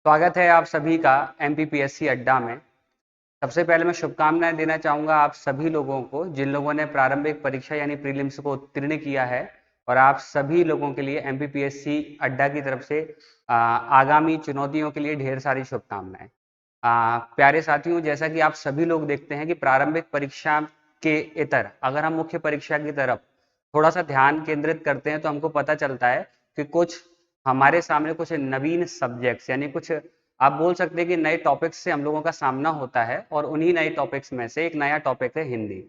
स्वागत है आप सभी का एमपीपीएससी अड्डा में। सबसे पहले मैं शुभकामनाएं देना चाहूंगा आप सभी लोगों को जिन लोगों ने प्रारंभिक परीक्षा यानी प्रीलिम्स को उत्तीर्ण किया है, और आप सभी लोगों के लिए एमपीपीएससी अड्डा की तरफ से आगामी चुनौतियों के लिए ढेर सारी शुभकामनाएं। प्यारे साथियों, जैसा कि आप सभी लोग देखते हैं कि प्रारंभिक परीक्षा के इतर अगर हम मुख्य परीक्षा की तरफ थोड़ा सा ध्यान केंद्रित करते हैं तो हमको पता चलता है कि कुछ हमारे सामने कुछ नवीन सब्जेक्ट्स यानी कुछ आप बोल सकते हैं कि नए टॉपिक्स से हम लोगों का सामना होता है, और उन्हीं नए टॉपिक्स में से एक नया टॉपिक है हिंदी।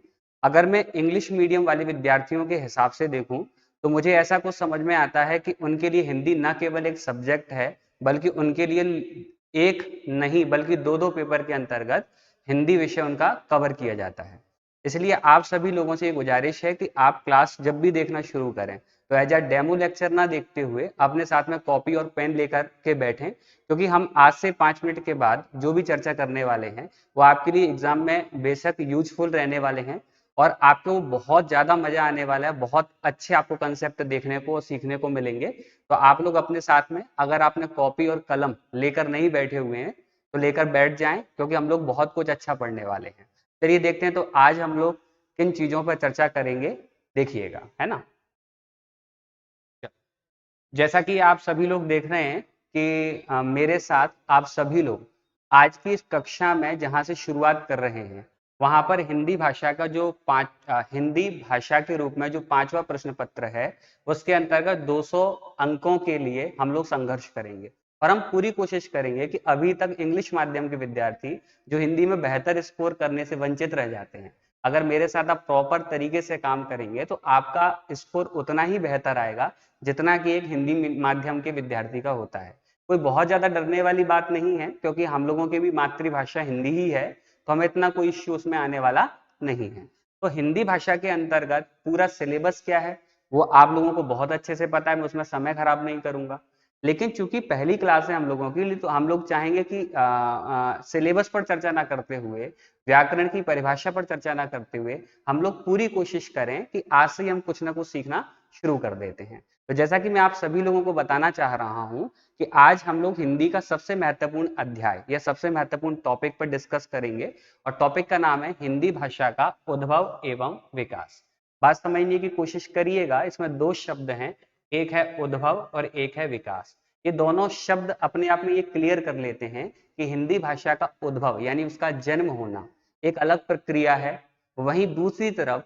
अगर मैं इंग्लिश मीडियम वाले विद्यार्थियों के हिसाब से देखूं तो मुझे ऐसा कुछ समझ में आता है कि उनके लिए हिंदी न केवल एक सब्जेक्ट है, बल्कि उनके लिए एक नहीं बल्कि दो दो पेपर के अंतर्गत हिंदी विषय उनका कवर किया जाता है। इसलिए आप सभी लोगों से ये गुजारिश है कि आप क्लास जब भी देखना शुरू करें तो एज अ डेमो लेक्चर ना देखते हुए अपने साथ में कॉपी और पेन लेकर के बैठें, क्योंकि हम आज से 5 मिनट के बाद जो भी चर्चा करने वाले हैं वो आपके लिए एग्जाम में बेशक यूजफुल रहने वाले हैं, और आपको बहुत ज्यादा मजा आने वाला है। बहुत अच्छे आपको कंसेप्ट देखने को और सीखने को मिलेंगे। तो आप लोग अपने साथ में अगर आपने कॉपी और कलम लेकर नहीं बैठे हुए हैं तो लेकर बैठ जाएं, क्योंकि हम लोग बहुत कुछ अच्छा पढ़ने वाले हैं। चलिए देखते हैं तो आज हम लोग किन चीजों पर चर्चा करेंगे, देखिएगा, है ना। जैसा कि आप सभी लोग देख रहे हैं कि मेरे साथ आप सभी लोग आज की इस कक्षा में जहां से शुरुआत कर रहे हैं वहां पर हिंदी भाषा का जो हिंदी भाषा के रूप में जो 5वां प्रश्न पत्र है उसके अंतर्गत 200 अंकों के लिए हम लोग संघर्ष करेंगे। और हम पूरी कोशिश करेंगे कि अभी तक इंग्लिश माध्यम के विद्यार्थी जो हिंदी में बेहतर स्कोर करने से वंचित रह जाते हैं, अगर मेरे साथ आप प्रॉपर तरीके से काम करेंगे तो आपका स्कोर उतना ही बेहतर आएगा जितना कि एक हिंदी माध्यम के विद्यार्थी का होता है। कोई बहुत ज्यादा डरने वाली बात नहीं है, क्योंकि हम लोगों की भी मातृभाषा हिंदी ही है, तो हमें इतना कोई इश्यू उसमें आने वाला नहीं है। तो हिंदी भाषा के अंतर्गत पूरा सिलेबस क्या है वो आप लोगों को बहुत अच्छे से पता है, मैं उसमें समय खराब नहीं करूंगा। लेकिन चूंकि पहली क्लास है हम लोगों की लिए, तो हम लोग चाहेंगे कि सिलेबस पर चर्चा ना करते हुए, व्याकरण की परिभाषा पर चर्चा ना करते हुए, हम लोग पूरी कोशिश करें कि आज से ही हम कुछ ना कुछ सीखना शुरू कर देते हैं। तो जैसा कि मैं आप सभी लोगों को बताना चाह रहा हूं कि आज हम लोग हिंदी का सबसे महत्वपूर्ण अध्याय या सबसे महत्वपूर्ण टॉपिक पर डिस्कस करेंगे, और टॉपिक का नाम है हिंदी भाषा का उद्भव एवं विकास। बात समझने की कोशिश करिएगा, इसमें दो शब्द हैं, एक है उद्भव और एक है विकास। ये दोनों शब्द अपने आप में ये क्लियर कर लेते हैं कि हिंदी भाषा का उद्भव यानी उसका जन्म होना एक अलग प्रक्रिया है, वहीं दूसरी तरफ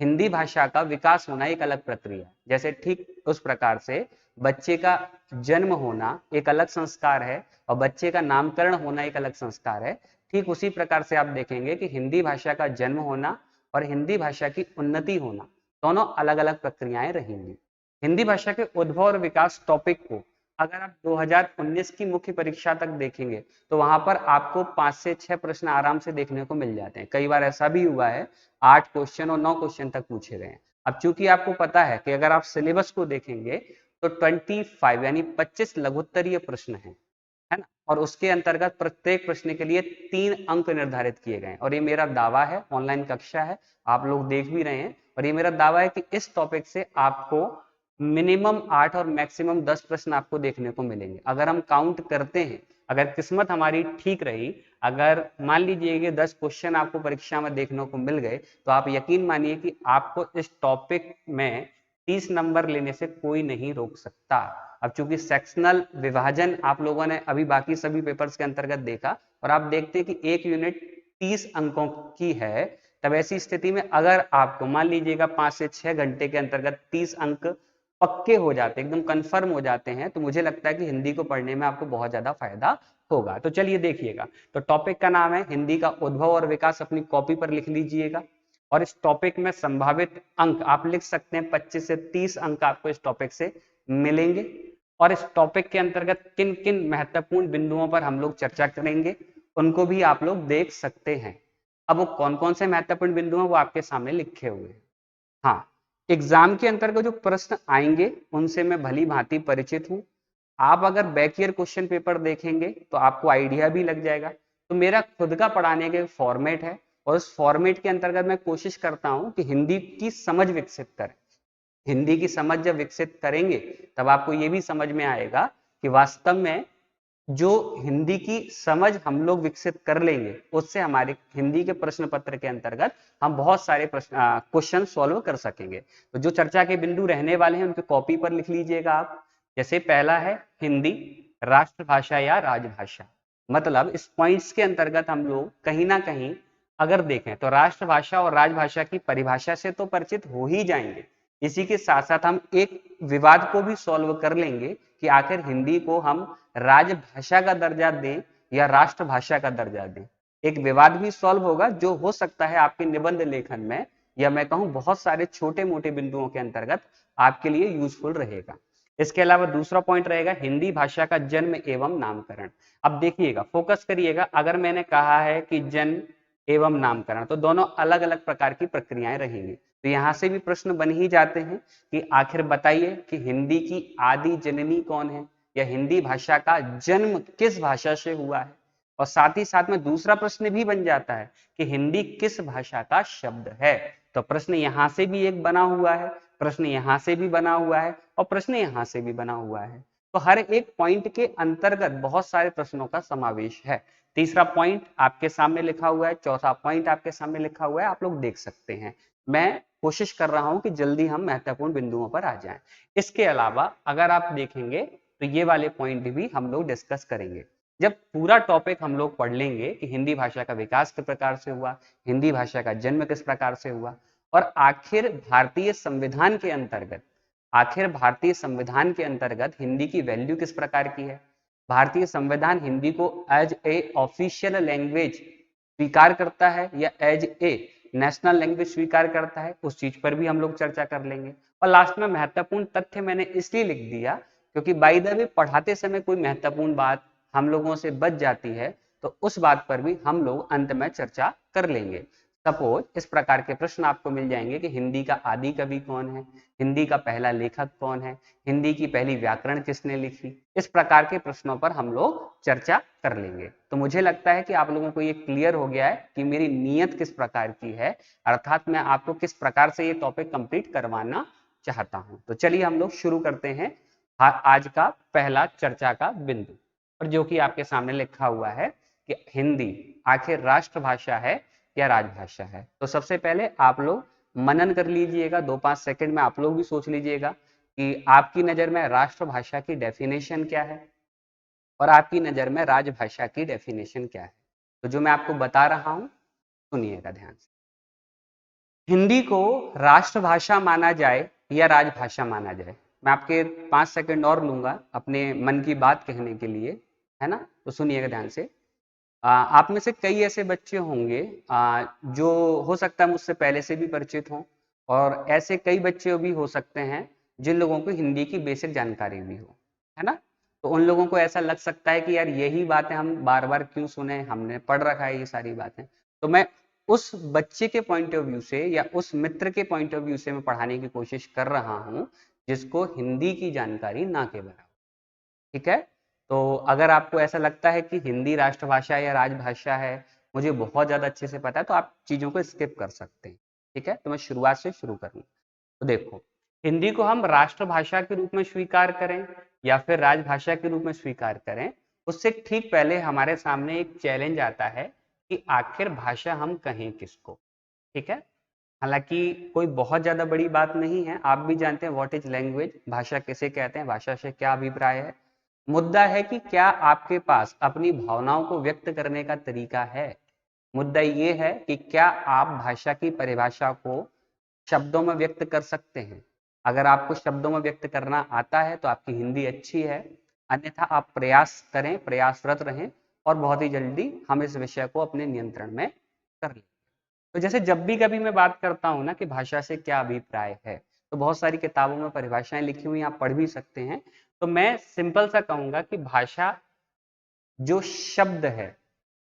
हिंदी भाषा का विकास होना एक अलग प्रक्रिया है। जैसे ठीक उस प्रकार से बच्चे का जन्म होना एक अलग संस्कार है और बच्चे का नामकरण होना एक अलग संस्कार है। ठीक उसी प्रकार से आप देखेंगे कि हिंदी भाषा का जन्म होना और हिंदी भाषा की उन्नति होना दोनों अलग अलग प्रक्रियाएं रहेंगी। हिंदी भाषा के उद्भव और विकास टॉपिक को अगर आप 2019 की मुख्य परीक्षा तक देखेंगे तो वहां पर आपको 5 से 6 प्रश्न आराम से देखने को मिल जाते हैं। कई बार ऐसा भी हुआ है 8 क्वेश्चन और 9 क्वेश्चन तक पूछे गए हैं। अब चूंकि आपको पता है कि अगर आप सिलेबस को देखेंगे तो 25 यानी 25 लघुत्तरीय प्रश्न है ना, और उसके अंतर्गत प्रत्येक प्रश्न के लिए 3 अंक निर्धारित किए गए। और ये मेरा दावा है, ऑनलाइन कक्षा है, आप लोग देख भी रहे हैं, और ये मेरा दावा है कि इस टॉपिक से आपको मिनिमम 8 और मैक्सिमम 10 प्रश्न आपको देखने को मिलेंगे। अगर हम काउंट करते हैं, अगर किस्मत हमारी ठीक रही, अगर मान लीजिए कि 10 क्वेश्चन आपको परीक्षा में देखने को मिल गए, तो आप यकीन मानिए कि आपको इस टॉपिक में 30 नंबर लेने से कोई नहीं रोक सकता। अब चूंकि सेक्शनल विभाजन आप लोगों ने अभी बाकी सभी पेपर्स के अंतर्गत देखा, और आप देखते हैं कि एक यूनिट 30 अंकों की है, तब ऐसी स्थिति में अगर आपको मान लीजिएगा 5 से 6 घंटे के अंतर्गत 30 अंक पक्के हो जाते हैं, एकदम कंफर्म हो जाते हैं, तो मुझे लगता है कि हिंदी को पढ़ने में आपको बहुत ज्यादा फायदा होगा। तो चलिए देखिएगा, तो टॉपिक का नाम है हिंदी का उद्भव और विकास, अपनी कॉपी पर लिख लीजिएगा। और इस टॉपिक में संभावित अंक आप लिख सकते हैं 25 से 30 अंक आपको इस टॉपिक से मिलेंगे। और इस टॉपिक के अंतर्गत किन किन महत्वपूर्ण बिंदुओं पर हम लोग चर्चा करेंगे उनको भी आप लोग देख सकते हैं। अब वो कौन कौन से महत्वपूर्ण बिंदु हैं वो आपके सामने लिखे हुए हैं। हाँ, एग्जाम के अंतर्गत जो प्रश्न आएंगे उनसे मैं भली भांति परिचित हूं। आप अगर बैक ईयर क्वेश्चन पेपर देखेंगे तो आपको आइडिया भी लग जाएगा। तो मेरा खुद का पढ़ाने का फॉर्मेट है, और उस फॉर्मेट के अंतर्गत मैं कोशिश करता हूं कि हिंदी की समझ विकसित करें। हिंदी की समझ जब विकसित करेंगे तब आपको ये भी समझ में आएगा कि वास्तव में जो हिंदी की समझ हम लोग विकसित कर लेंगे, उससे हमारे हिंदी के प्रश्न पत्र के अंतर्गत हम बहुत सारे क्वेश्चन सॉल्व कर सकेंगे। तो जो चर्चा के बिंदु रहने वाले हैं उनके कॉपी पर लिख लीजिएगा आप। जैसे पहला है हिंदी राष्ट्रभाषा या राजभाषा। मतलब इस पॉइंट्स के अंतर्गत हम लोग कहीं ना कहीं अगर देखें तो राष्ट्रभाषा और राजभाषा की परिभाषा से तो परिचित हो ही जाएंगे, इसी के साथ साथ हम एक विवाद को भी सॉल्व कर लेंगे कि आखिर हिंदी को हम राजभाषा का दर्जा दें या राष्ट्रभाषा का दर्जा दें। एक विवाद भी सॉल्व होगा जो हो सकता है आपके निबंध लेखन में, या मैं कहूं बहुत सारे छोटे मोटे बिंदुओं के अंतर्गत आपके लिए यूजफुल रहेगा। इसके अलावा दूसरा पॉइंट रहेगा हिंदी भाषा का जन्म एवं नामकरण। अब देखिएगा, फोकस करिएगा, अगर मैंने कहा है कि जन्म एवं नामकरण तो दोनों अलग अलग प्रकार की प्रक्रियाएं रहेंगी। तो यहां से भी प्रश्न बन ही जाते हैं कि आखिर बताइए कि हिंदी की आदि जननी कौन है, या हिंदी भाषा का जन्म किस भाषा से हुआ है। और साथ ही साथ में दूसरा प्रश्न भी बन जाता है कि हिंदी किस भाषा का शब्द है। तो प्रश्न यहां से भी एक बना हुआ है, प्रश्न यहां से भी बना हुआ है, और प्रश्न यहां से भी बना हुआ है। तो हर एक पॉइंट के अंतर्गत बहुत सारे प्रश्नों का समावेश है। तीसरा पॉइंट आपके सामने लिखा हुआ है, चौथा पॉइंट आपके सामने लिखा हुआ है, आप लोग देख सकते हैं। मैं कोशिश कर रहा हूं कि जल्दी हम महत्वपूर्ण बिंदुओं पर आ जाएं। इसके अलावा अगर आप देखेंगे तो ये वाले पॉइंट भी हम लोग डिस्कस करेंगे। जब पूरा टॉपिक हम लोग पढ़ लेंगे कि हिंदी भाषा का विकास किस प्रकार से हुआ, हिंदी भाषा का जन्म किस प्रकार से हुआ, और आखिर भारतीय संविधान के अंतर्गत हिंदी की वैल्यू किस प्रकार की है, भारतीय संविधान हिंदी को एज ए ऑफिशियल लैंग्वेज स्वीकार करता है या एज ए नेशनल लैंग्वेज स्वीकार करता है, उस चीज पर भी हम लोग चर्चा कर लेंगे। और लास्ट में महत्वपूर्ण तथ्य मैंने इसलिए लिख दिया क्योंकि बाय द वे पढ़ाते समय कोई महत्वपूर्ण बात हम लोगों से बच जाती है तो उस बात पर भी हम लोग अंत में चर्चा कर लेंगे। सपोज इस प्रकार के प्रश्न आपको मिल जाएंगे कि हिंदी का आदि कवि कौन है, हिंदी का पहला लेखक कौन है, हिंदी की पहली व्याकरण किसने लिखी। इस प्रकार के प्रश्नों पर हम लोग चर्चा कर लेंगे। तो मुझे लगता है कि आप लोगों को ये क्लियर हो गया है कि मेरी नीयत किस प्रकार की है, अर्थात मैं आपको किस प्रकार से ये टॉपिक कंप्लीट करवाना चाहता हूं। तो चलिए हम लोग शुरू करते हैं आज का पहला चर्चा का बिंदु, और जो कि आपके सामने लिखा हुआ है कि हिंदी आखिर राष्ट्रभाषा है या राजभाषा है। तो सबसे पहले आप लोग मनन कर लीजिएगा, 2-5 सेकंड में आप लोग भी सोच लीजिएगा कि आपकी नजर में राष्ट्रभाषा की डेफिनेशन क्या है और आपकी नजर में राजभाषा की डेफिनेशन क्या है। तो जो मैं आपको बता रहा हूं सुनिएगा ध्यान से। हिंदी को राष्ट्रभाषा माना जाए या राजभाषा माना जाए, मैं आपके 5 सेकंड और लूंगा अपने मन की बात कहने के लिए, है ना। तो सुनिएगा ध्यान से। आप में से कई ऐसे बच्चे होंगे जो हो सकता है मुझसे पहले से भी परिचित हों, और ऐसे कई बच्चे भी हो सकते हैं जिन लोगों को हिंदी की बेसिक जानकारी भी हो, है ना। तो उन लोगों को ऐसा लग सकता है कि यार यही बातें हम बार बार क्यों सुने, हमने पढ़ रखा है ये सारी बातें। तो मैं उस बच्चे के पॉइंट ऑफ व्यू से या उस मित्र के पॉइंट ऑफ व्यू से मैं पढ़ाने की कोशिश कर रहा हूं जिसको हिंदी की जानकारी ना के बराबर। ठीक है। तो अगर आपको ऐसा लगता है कि हिंदी राष्ट्रभाषा या राजभाषा है, मुझे बहुत ज्यादा अच्छे से पता है, तो आप चीजों को स्किप कर सकते हैं। ठीक है, तो मैं शुरुआत से शुरू करूंगा। तो देखो, हिंदी को हम राष्ट्रभाषा के रूप में स्वीकार करें या फिर राजभाषा के रूप में स्वीकार करें, उससे ठीक पहले हमारे सामने एक चैलेंज आता है कि आखिर भाषा हम कहें किसको। ठीक है। हालांकि कोई बहुत ज्यादा बड़ी बात नहीं है, आप भी जानते हैं व्हाट इज लैंग्वेज, भाषा किसे कहते हैं, भाषा से क्या अभिप्राय है। मुद्दा है कि क्या आपके पास अपनी भावनाओं को व्यक्त करने का तरीका है। मुद्दा ये है कि क्या आप भाषा की परिभाषा को शब्दों में व्यक्त कर सकते हैं। अगर आपको शब्दों में व्यक्त करना आता है तो आपकी हिंदी अच्छी है, अन्यथा आप प्रयास करें, प्रयासरत रहें, और बहुत ही जल्दी हम इस विषय को अपने नियंत्रण में कर लें। तो जैसे जब भी कभी मैं बात करता हूँ ना कि भाषा से क्या अभिप्राय है, तो बहुत सारी किताबों में परिभाषाएं लिखी हुई आप पढ़ भी सकते हैं। तो मैं सिंपल सा कहूंगा कि भाषा जो शब्द है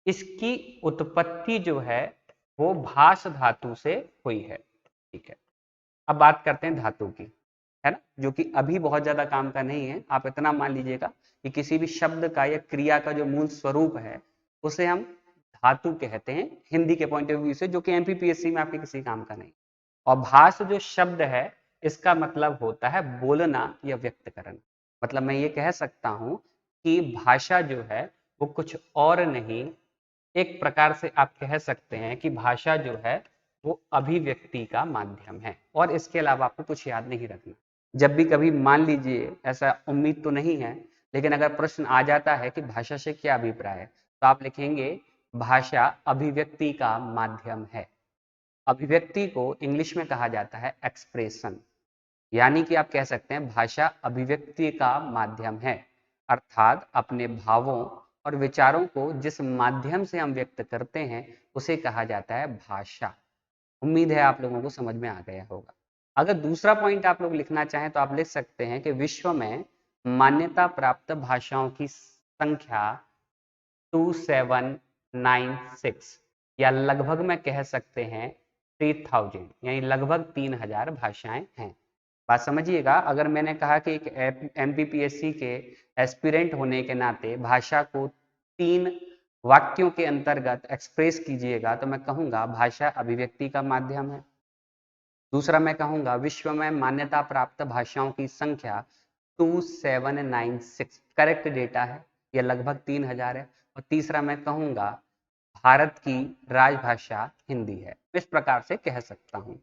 इसकी उत्पत्ति जो है वो भाष धातु से हुई है। ठीक है। अब बात करते हैं धातु की, है ना, जो कि अभी बहुत ज्यादा काम का नहीं है। आप इतना मान लीजिएगा कि किसी भी शब्द का या क्रिया का जो मूल स्वरूप है उसे हम धातु कहते हैं हिंदी के पॉइंट ऑफ व्यू से, जो कि एमपीपीएससी में आपके किसी काम का नहीं। और भाष जो शब्द है इसका मतलब होता है बोलना या व्यक्त करना। मतलब मैं ये कह सकता हूं कि भाषा जो है वो कुछ और नहीं, एक प्रकार से आप कह सकते हैं कि भाषा जो है वो अभिव्यक्ति का माध्यम है, और इसके अलावा आपको कुछ याद नहीं रखना। जब भी कभी मान लीजिए, ऐसा उम्मीद तो नहीं है, लेकिन अगर प्रश्न आ जाता है कि भाषा से क्या अभिप्राय है, तो आप लिखेंगे भाषा अभिव्यक्ति का माध्यम है। अभिव्यक्ति को इंग्लिश में कहा जाता है एक्सप्रेशन, यानी कि आप कह सकते हैं भाषा अभिव्यक्ति का माध्यम है, अर्थात अपने भावों और विचारों को जिस माध्यम से हम व्यक्त करते हैं उसे कहा जाता है भाषा। उम्मीद है आप लोगों को समझ में आ गया होगा। अगर दूसरा पॉइंट आप लोग लिखना चाहें तो आप लिख सकते हैं कि विश्व में मान्यता प्राप्त भाषाओं की संख्या 2796, या लगभग में कह सकते हैं 3000, यानी लगभग 3000 भाषाएं हैं। बात समझिएगा, अगर मैंने कहा कि एक एमपीपीएससी के एस्पिरेंट होने के नाते भाषा को 3 वाक्यों के अंतर्गत एक्सप्रेस कीजिएगा, तो मैं कहूंगा भाषा अभिव्यक्ति का माध्यम है। दूसरा मैं कहूंगा विश्व में मान्यता प्राप्त भाषाओं की संख्या 2796 करेक्ट डेटा है, यह लगभग 3000 है। और तीसरा मैं कहूंगा भारत की राजभाषा हिंदी है। इस प्रकार से कह सकता हूं,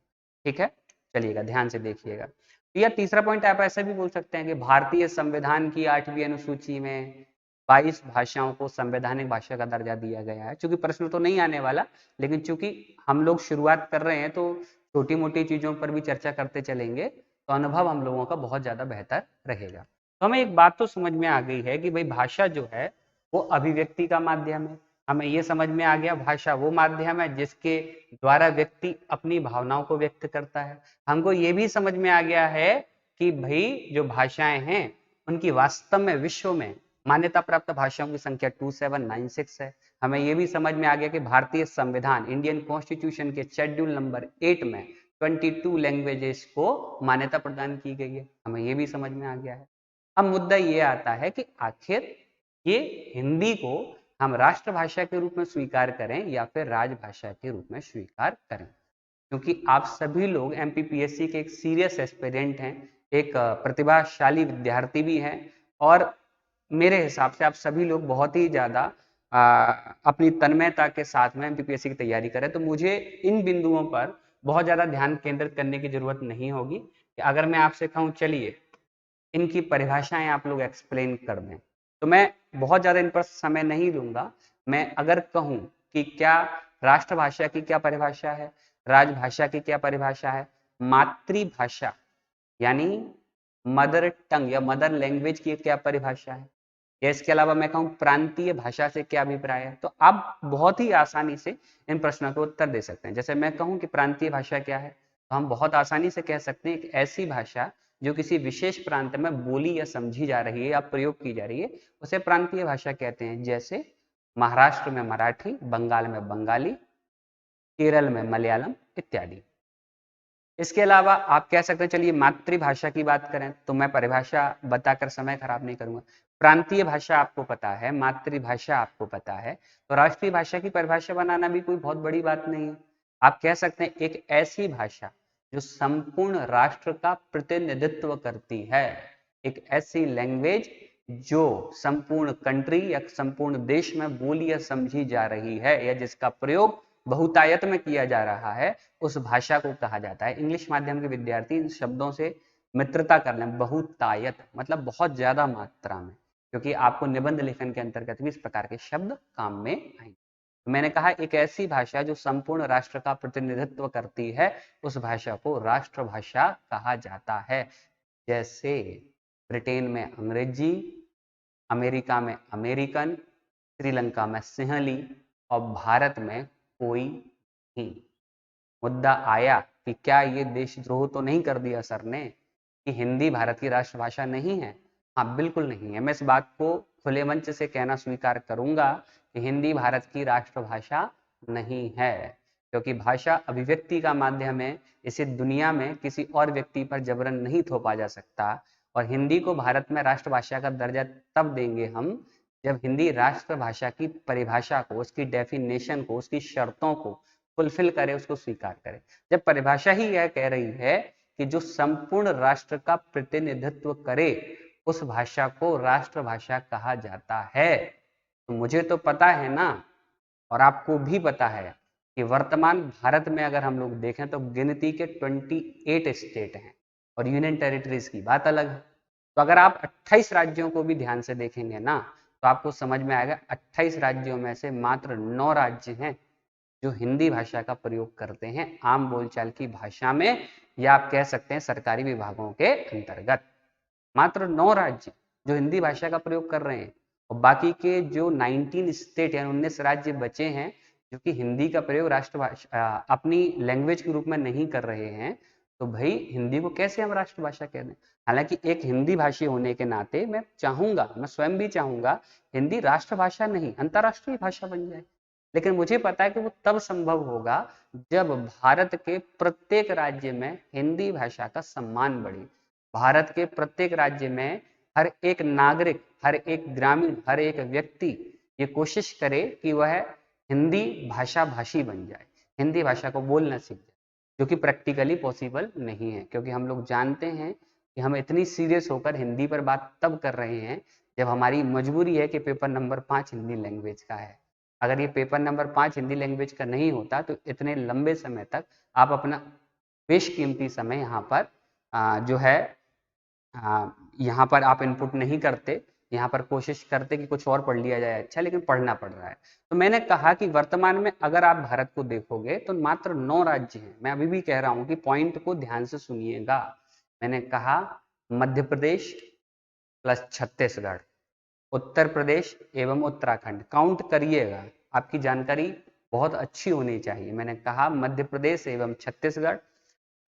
ठीक है। चलिएगा ध्यान से देखिएगा। तो यह तीसरा पॉइंट आप ऐसे भी बोल सकते हैं कि भारतीय संविधान की 8वीं अनुसूची में 22 भाषाओं को संवैधानिक भाषा का दर्जा दिया गया है। चूंकि प्रश्न तो नहीं आने वाला, लेकिन चूंकि हम लोग शुरुआत कर रहे हैं तो छोटी मोटी चीजों पर भी चर्चा करते चलेंगे, तो अनुभव हम लोगों का बहुत ज्यादा बेहतर रहेगा। तो हमें एक बात तो समझ में आ गई है कि भाई भाषा जो है वो अभिव्यक्ति का माध्यम है। हमें ये समझ में आ गया भाषा वो माध्यम है जिसके द्वारा व्यक्ति अपनी भावनाओं को व्यक्त करता है। हमको ये भी समझ में आ गया है कि भाई जो भाषाएं हैं उनकी वास्तव में विश्व में मान्यता प्राप्त भाषाओं की संख्या 2796 है। हमें यह भी समझ में आ गया कि भारतीय संविधान इंडियन कॉन्स्टिट्यूशन के शेड्यूल नंबर 8 में 22 लैंग्वेजेस को मान्यता प्रदान की गई है। हमें यह भी समझ में आ गया है। अब मुद्दा ये आता है कि आखिर ये हिंदी को हम राष्ट्रभाषा के रूप में स्वीकार करें या फिर राजभाषा के रूप में स्वीकार करें, क्योंकि आप सभी लोग एमपीपीएससी के एक सीरियस एस्पिरेंट हैं, एक प्रतिभाशाली विद्यार्थी भी हैं, और मेरे हिसाब से आप सभी लोग बहुत ही ज्यादा अपनी तन्मयता के साथ में एमपीपीएससी की तैयारी करें। तो मुझे इन बिंदुओं पर बहुत ज्यादा ध्यान केंद्रित करने की जरूरत नहीं होगी कि अगर मैं आपसे कहूं चलिए इनकी परिभाषाएं आप लोग एक्सप्लेन कर दें, तो मैं बहुत ज्यादा इन पर समय नहीं लूंगा। मैं अगर कहूं कि क्या राष्ट्रभाषा की क्या परिभाषा है, राजभाषा की क्या परिभाषा है, मातृभाषा यानी मदर टंग या मदर लैंग्वेज की क्या परिभाषा है, या इसके अलावा मैं कहूं प्रांतीय भाषा से क्या अभिप्राय है, तो आप बहुत ही आसानी से इन प्रश्नों को उत्तर दे सकते हैं। जैसे मैं कहूं कि प्रांतीय भाषा क्या है, तो हम बहुत आसानी से कह सकते हैं एक ऐसी भाषा जो किसी विशेष प्रांत में बोली या समझी जा रही है या प्रयोग की जा रही है, उसे प्रांतीय भाषा कहते हैं। जैसे महाराष्ट्र में मराठी, बंगाल में बंगाली, केरल में मलयालम इत्यादि। इसके अलावा आप कह सकते हैं, चलिए मातृभाषा की बात करें, तो मैं परिभाषा बताकर समय खराब नहीं करूंगा। प्रांतीय भाषा आपको पता है, मातृभाषा आपको पता है, तो राष्ट्रीय भाषा की परिभाषा बनाना भी कोई बहुत बड़ी बात नहीं है। आप कह सकते हैं एक ऐसी भाषा जो संपूर्ण राष्ट्र का प्रतिनिधित्व करती है, एक ऐसी लैंग्वेज जो संपूर्ण कंट्री या संपूर्ण देश में बोली या समझी जा रही है या जिसका प्रयोग बहुतायत में किया जा रहा है, उस भाषा को कहा जाता है। इंग्लिश माध्यम के विद्यार्थी इन शब्दों से मित्रता कर लें। बहुतायत मतलब बहुत ज्यादा मात्रा में, क्योंकि आपको निबंध लेखन के अंतर्गत भी इस प्रकार के शब्द काम में आएंगे। तो मैंने कहा एक ऐसी भाषा जो संपूर्ण राष्ट्र का प्रतिनिधित्व करती है, उस भाषा को राष्ट्रभाषा कहा जाता है। जैसे ब्रिटेन में अंग्रेजी, अमेरिका में अमेरिकन, श्रीलंका में सिंहली और भारत में कोई नहीं। मुद्दा आया कि क्या ये देशद्रोह तो नहीं कर दिया सर ने कि हिंदी भारत की राष्ट्रभाषा नहीं है? हाँ, बिल्कुल नहीं है। मैं इस बात को खुले मंच से कहना स्वीकार करूंगा कि हिंदी भारत की राष्ट्रभाषा नहीं है, क्योंकि भाषा अभिव्यक्ति का माध्यम है। इसे दुनिया में किसी और व्यक्ति पर जबरन नहीं थोपा जा सकता। और हिंदी को भारत में राष्ट्रभाषा का दर्जा तब देंगे हम जब हिंदी राष्ट्रभाषा की परिभाषा को, उसकी डेफिनेशन को, उसकी शर्तों को फुलफिल करे, उसको स्वीकार करे। जब परिभाषा ही यह कह रही है कि जो संपूर्ण राष्ट्र का प्रतिनिधित्व करे, उस भाषा को राष्ट्रभाषा कहा जाता है। तो मुझे तो पता है ना, और आपको भी पता है कि वर्तमान भारत में अगर हम लोग देखें तो गिनती के 28 स्टेट हैं और यूनियन टेरिटरीज की बात अलग है। तो अगर आप 28 राज्यों को भी ध्यान से देखेंगे ना, तो आपको समझ में आएगा 28 राज्यों में से मात्र 9 राज्य हैं जो हिंदी भाषा का प्रयोग करते हैं आम बोलचाल की भाषा में, या आप कह सकते हैं सरकारी विभागों के अंतर्गत। मात्र 9 राज्य जो हिंदी भाषा का प्रयोग कर रहे हैं, और बाकी के जो 19 स्टेट यानी 19 राज्य बचे हैं जो कि हिंदी का प्रयोग राष्ट्रभाषा अपनी लैंग्वेज के रूप में नहीं कर रहे हैं, तो भाई हिंदी को कैसे हम राष्ट्रभाषा कह दें। हालांकि एक हिंदी भाषी होने के नाते मैं चाहूंगा, मैं स्वयं भी चाहूंगा हिंदी राष्ट्रभाषा नहीं अंतर्राष्ट्रीय भाषा बन जाए, लेकिन मुझे पता है कि वो तब संभव होगा जब भारत के प्रत्येक राज्य में हिंदी भाषा का सम्मान बढ़े। भारत के प्रत्येक राज्य में हर एक नागरिक, हर एक ग्रामीण, हर एक व्यक्ति ये कोशिश करे कि वह हिंदी भाषा भाषी बन जाए, हिंदी भाषा को बोलना सीख जाए, जो कि प्रैक्टिकली पॉसिबल नहीं है। क्योंकि हम लोग जानते हैं कि हम इतनी सीरियस होकर हिंदी पर बात तब कर रहे हैं जब हमारी मजबूरी है कि पेपर नंबर 5 हिंदी लैंग्वेज का है। अगर ये पेपर नंबर 5 हिंदी लैंग्वेज का नहीं होता तो इतने लंबे समय तक आप अपना बेशकीमती समय यहाँ पर जो है यहाँ पर आप इनपुट नहीं करते, यहाँ पर कोशिश करते कि कुछ और पढ़ लिया जाए अच्छा, लेकिन पढ़ना पड़ रहा है। तो मैंने कहा कि वर्तमान में अगर आप भारत को देखोगे तो मात्र 9 राज्य हैं। मैं अभी भी कह रहा हूँ कि पॉइंट को ध्यान से सुनिएगा। मैंने कहा मध्य प्रदेश प्लस छत्तीसगढ़, उत्तर प्रदेश एवं उत्तराखंड, काउंट करिएगा, आपकी जानकारी बहुत अच्छी होनी चाहिए। मैंने कहा मध्य प्रदेश एवं छत्तीसगढ़,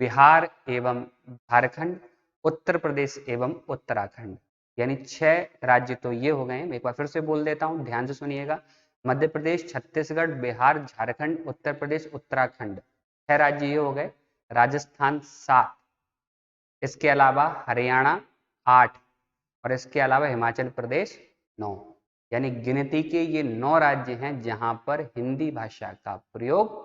बिहार एवं झारखंड, उत्तर प्रदेश एवं उत्तराखंड, यानी 6 राज्य तो ये हो गए हैं। एक बार फिर से बोल देता हूं, ध्यान से सुनिएगा। मध्य प्रदेश, छत्तीसगढ़, बिहार, झारखंड, उत्तर प्रदेश, उत्तराखंड, 6 राज्य ये हो गए। राजस्थान 7, इसके अलावा हरियाणा 8, और इसके अलावा हिमाचल प्रदेश 9, यानी गिनती के ये 9 राज्य हैं जहां पर हिंदी भाषा का प्रयोग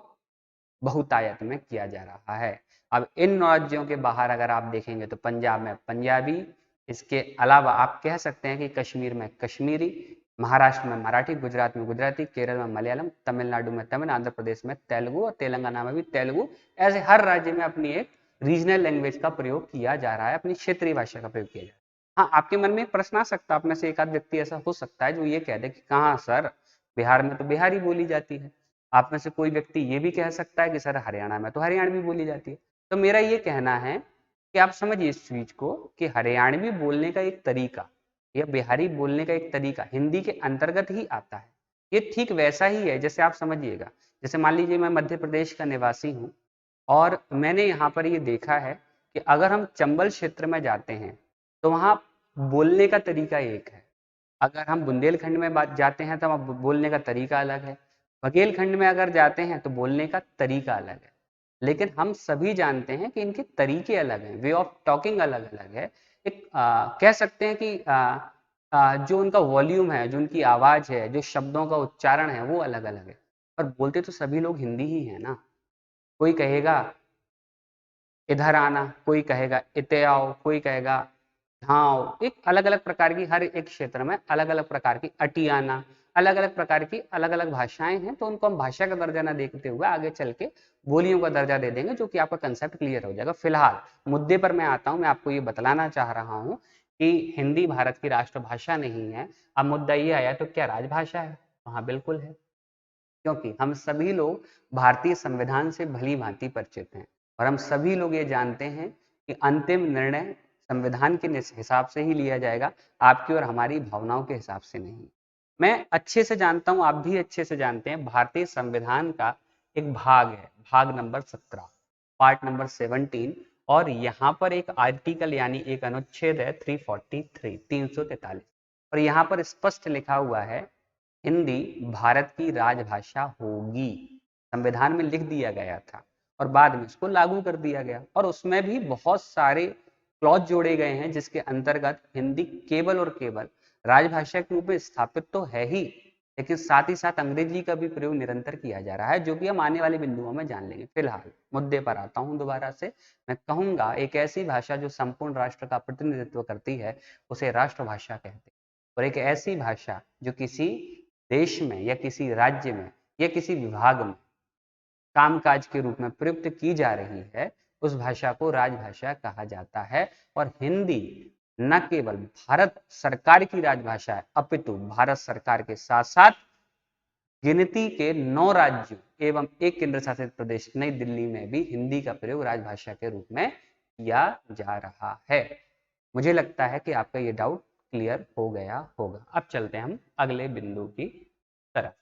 बहुतायत में किया जा रहा है। अब इन राज्यों के बाहर अगर आप देखेंगे तो पंजाब में पंजाबी, इसके अलावा आप कह सकते हैं कि कश्मीर में कश्मीरी, महाराष्ट्र में मराठी, गुजरात में गुजराती, केरल में मलयालम, तमिलनाडु में तमिल, आंध्र प्रदेश में तेलुगु और तेलंगाना में भी तेलुगु। ऐसे हर राज्य में अपनी एक रीजनल लैंग्वेज का प्रयोग किया जा रहा है, अपनी क्षेत्रीय भाषा का प्रयोग किया जा रहा है। हाँ, आपके मन में एक प्रश्न आ सकता है, आप में से एक आध व्यक्ति ऐसा हो सकता है जो ये कह दे कि कहाँ सर, बिहार में तो बिहारी बोली जाती है। आप में से कोई व्यक्ति ये भी कह सकता है कि सर हरियाणा में तो हरियाणवी बोली जाती है। तो मेरा ये कहना है कि आप समझिए इस चीज को कि हरियाणवी बोलने का एक तरीका या बिहारी बोलने का एक तरीका हिंदी के अंतर्गत ही आता है। ये ठीक वैसा ही है जैसे आप समझिएगा, जैसे मान लीजिए मैं मध्य प्रदेश का निवासी हूँ और मैंने यहाँ पर ये देखा है कि अगर हम चंबल क्षेत्र में जाते हैं तो वहाँ बोलने का तरीका एक है। अगर हम बुंदेलखंड में बात जाते हैं तो वहाँ बोलने का तरीका अलग है। बघेलखंड में अगर जाते हैं तो बोलने का तरीका अलग है। लेकिन हम सभी जानते हैं कि इनके तरीके अलग हैं, वे ऑफ टॉकिंग अलग अलग है। एक कह सकते हैं कि जो उनका वॉल्यूम है, जो उनकी आवाज है, जो शब्दों का उच्चारण है वो अलग अलग है। पर बोलते तो सभी लोग हिंदी ही है ना। कोई कहेगा इधर आना, कोई कहेगा इते आओ, कोई कहेगा हाँ, एक अलग अलग प्रकार की हर एक क्षेत्र में अलग अलग प्रकार की अटियाना, अलग अलग प्रकार की अलग अलग भाषाएं हैं। तो उनको हम भाषा का दर्जा ना देखते हुए आगे चल के बोलियों का दर्जा दे देंगे, जो कि आपका कंसेप्ट क्लियर हो जाएगा। फिलहाल मुद्दे पर मैं आता हूं, मैं आपको ये बतलाना चाह रहा हूं कि हिंदी भारत की राष्ट्रभाषा नहीं है। अब मुद्दा ये आया तो क्या राजभाषा है? हाँ बिल्कुल है, क्योंकि हम सभी लोग भारतीय संविधान से भली भांति परिचित हैं और हम सभी लोग ये जानते हैं कि अंतिम निर्णय संविधान के हिसाब से ही लिया जाएगा, आपकी और हमारी भावनाओं के हिसाब से नहीं। मैं अच्छे से जानता हूं, आप भी अच्छे से जानते हैं, भारतीय संविधान का एक भाग है, भाग नंबर 17, पार्ट नंबर 17, और यहाँ पर एक आर्टिकल यानी एक अनुच्छेद है 343, 343, और यहाँ पर स्पष्ट लिखा हुआ है हिंदी भारत की राजभाषा होगी। संविधान में लिख दिया गया था और बाद में इसको लागू कर दिया गया, और उसमें भी बहुत सारे क्लॉज जोड़े गए हैं जिसके अंतर्गत हिंदी केवल और केवल राजभाषा के रूप में स्थापित तो है ही, लेकिन साथ ही साथ अंग्रेजी का भी प्रयोग निरंतर किया जा रहा है, जो कि हम आने वाले बिंदुओं में जान लेंगे। फिलहाल मुद्दे पर आता हूं दोबारा से। मैं कहूंगा एक ऐसी भाषा जो संपूर्ण राष्ट्र का प्रतिनिधित्व करती है उसे राष्ट्रभाषा कहते हैं, और एक ऐसी भाषा जो किसी देश में या किसी राज्य में या किसी विभाग में कामकाज के रूप में प्रयुक्त की जा रही है उस भाषा को राजभाषा कहा जाता है। और हिंदी न केवल भारत सरकार की राजभाषा है, अपितु भारत सरकार के साथ साथ गिनती के 9 राज्यों एवं एक केंद्र शासित प्रदेश नई दिल्ली में भी हिंदी का प्रयोग राजभाषा के रूप में किया जा रहा है। मुझे लगता है कि आपका ये डाउट क्लियर हो गया होगा। अब चलते हैं हम अगले बिंदु की तरफ।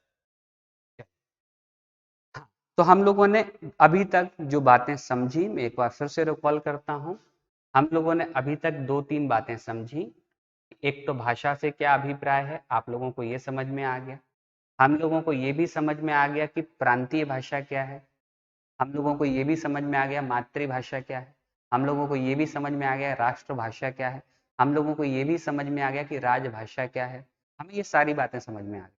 तो हम लोगों ने अभी तक जो बातें समझी, मैं एक बार फिर से रिकॉल करता हूं। हम लोगों ने अभी तक 2-3 बातें समझी। एक तो भाषा से क्या अभिप्राय है, आप लोगों को ये समझ में आ गया। हम लोगों को ये भी समझ में आ गया कि प्रांतीय भाषा क्या है। हम लोगों को ये भी समझ में आ गया मातृभाषा क्या है। हम लोगों को ये भी समझ में आ गया राष्ट्रभाषा क्या है। हम लोगों को ये भी समझ में आ गया कि राजभाषा क्या है। हमें ये सारी बातें समझ में आ गई।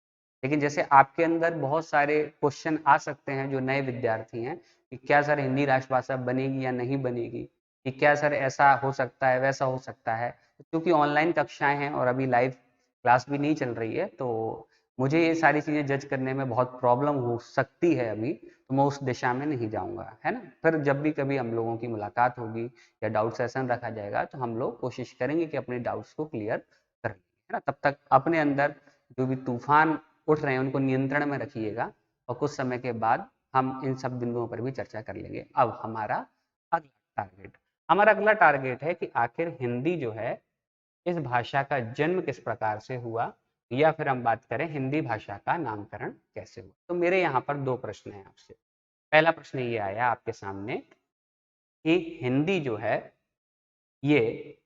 लेकिन जैसे आपके अंदर बहुत सारे क्वेश्चन आ सकते हैं जो नए विद्यार्थी हैं कि क्या सर हिंदी राष्ट्रभाषा बनेगी या नहीं बनेगी, कि क्या सर ऐसा हो सकता है वैसा हो सकता है। क्योंकि ऑनलाइन कक्षाएं हैं और अभी लाइव क्लास भी नहीं चल रही है, तो मुझे ये सारी चीज़ें जज करने में बहुत प्रॉब्लम हो सकती है अभी, तो मैं उस दिशा में नहीं जाऊंगा, है ना। फिर जब भी कभी हम लोगों की मुलाकात होगी या डाउट सेशन रखा जाएगा तो हम लोग कोशिश करेंगे कि अपने डाउट्स को क्लियर कर लें, है ना। तब तक अपने अंदर जो भी तूफान उठ रहे हैं उनको नियंत्रण में रखिएगा, और कुछ समय के बाद हम इन सब बिंदुओं पर भी चर्चा कर लेंगे। अब हमारा अगला टारगेट है कि आखिर हिंदी जो है इस भाषा का जन्म किस प्रकार से हुआ, या फिर हम बात करें हिंदी भाषा का नामकरण कैसे हुआ। तो मेरे यहाँ पर 2 प्रश्न हैं आपसे। पहला प्रश्न ये आया आपके सामने कि हिंदी जो है ये,